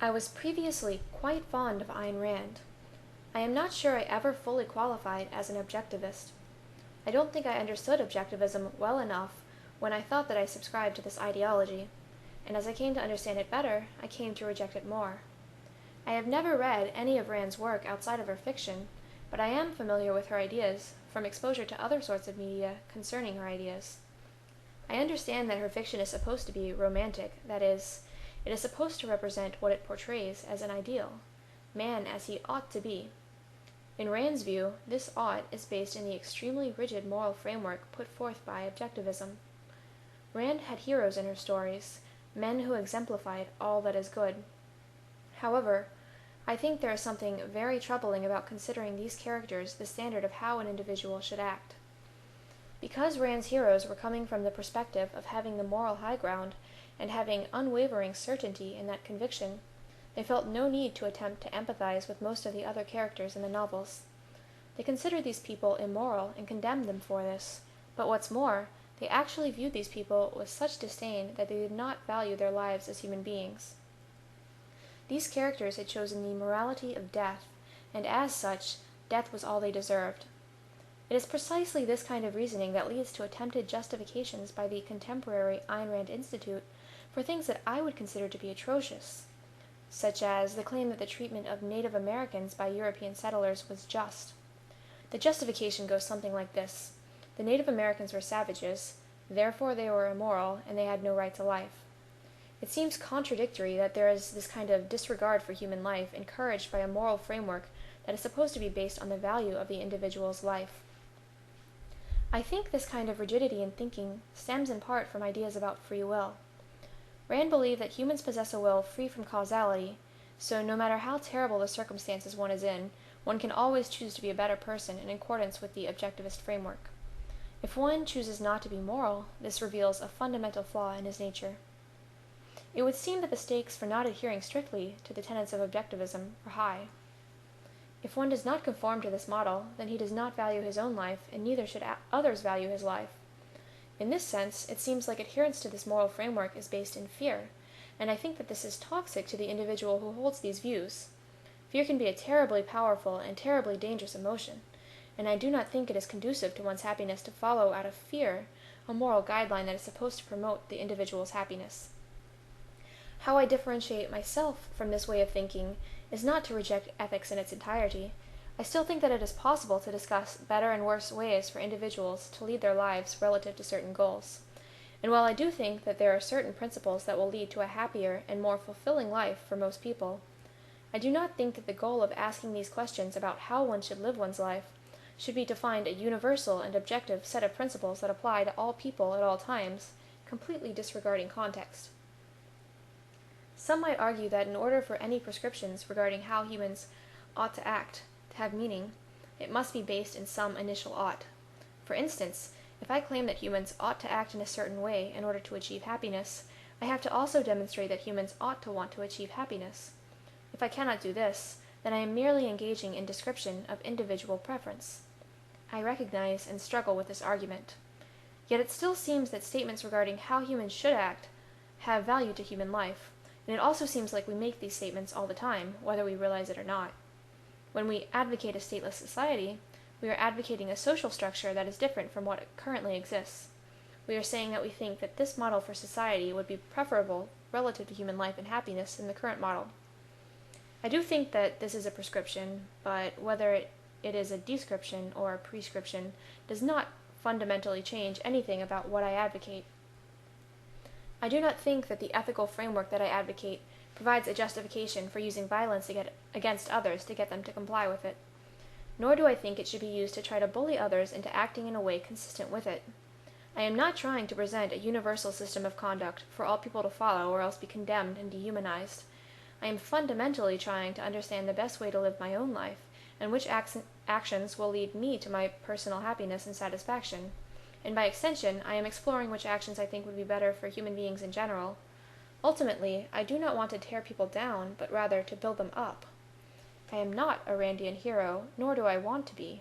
I was previously quite fond of Ayn Rand. I am not sure I ever fully qualified as an objectivist. I don't think I understood objectivism well enough when I thought that I subscribed to this ideology, and as I came to understand it better, I came to reject it more. I have never read any of Rand's work outside of her fiction, but I am familiar with her ideas from exposure to other sorts of media concerning her ideas. I understand that her fiction is supposed to be romantic, that is, it is supposed to represent what it portrays as an ideal, man as he ought to be. In Rand's view, this ought is based in the extremely rigid moral framework put forth by objectivism. Rand had heroes in her stories, men who exemplified all that is good. However, I think there is something very troubling about considering these characters the standard of how an individual should act. Because Rand's heroes were coming from the perspective of having the moral high ground and having unwavering certainty in that conviction, they felt no need to attempt to empathize with most of the other characters in the novels. They considered these people immoral and condemned them for this, but what's more, they actually viewed these people with such disdain that they did not value their lives as human beings. These characters had chosen the morality of death, and as such, death was all they deserved. It is precisely this kind of reasoning that leads to attempted justifications by the contemporary Ayn Rand Institute for things that I would consider to be atrocious, such as the claim that the treatment of Native Americans by European settlers was just. The justification goes something like this: the Native Americans were savages, therefore they were immoral, and they had no right to life. It seems contradictory that there is this kind of disregard for human life encouraged by a moral framework that is supposed to be based on the value of the individual's life. I think this kind of rigidity in thinking stems in part from ideas about free will. Rand believed that humans possess a will free from causality, so no matter how terrible the circumstances one is in, one can always choose to be a better person in accordance with the objectivist framework. If one chooses not to be moral, this reveals a fundamental flaw in his nature. It would seem that the stakes for not adhering strictly to the tenets of objectivism are high. If one does not conform to this model, then he does not value his own life, and neither should others value his life. In this sense, it seems like adherence to this moral framework is based in fear, and I think that this is toxic to the individual who holds these views. Fear can be a terribly powerful and terribly dangerous emotion, and I do not think it is conducive to one's happiness to follow out of fear a moral guideline that is supposed to promote the individual's happiness. How I differentiate myself from this way of thinking is not to reject ethics in its entirety. I still think that it is possible to discuss better and worse ways for individuals to lead their lives relative to certain goals. And while I do think that there are certain principles that will lead to a happier and more fulfilling life for most people, I do not think that the goal of asking these questions about how one should live one's life should be to find a universal and objective set of principles that apply to all people at all times, completely disregarding context. Some might argue that in order for any prescriptions regarding how humans ought to act to have meaning, it must be based in some initial ought. For instance, if I claim that humans ought to act in a certain way in order to achieve happiness, I have to also demonstrate that humans ought to want to achieve happiness. If I cannot do this, then I am merely engaging in description of individual preference. I recognize and struggle with this argument. Yet it still seems that statements regarding how humans should act have value to human life, and it also seems like we make these statements all the time, whether we realize it or not. When we advocate a stateless society, we are advocating a social structure that is different from what currently exists. We are saying that we think that this model for society would be preferable relative to human life and happiness than the current model. I do think that this is a prescription, but whether it is a description or a prescription does not fundamentally change anything about what I advocate. I do not think that the ethical framework that I advocate provides a justification for using violence against others to get them to comply with it. Nor do I think it should be used to try to bully others into acting in a way consistent with it. I am not trying to present a universal system of conduct for all people to follow or else be condemned and dehumanized. I am fundamentally trying to understand the best way to live my own life, and which actions will lead me to my personal happiness and satisfaction. And by extension, I am exploring which actions I think would be better for human beings in general. Ultimately, I do not want to tear people down, but rather to build them up. I am not a Randian hero, nor do I want to be.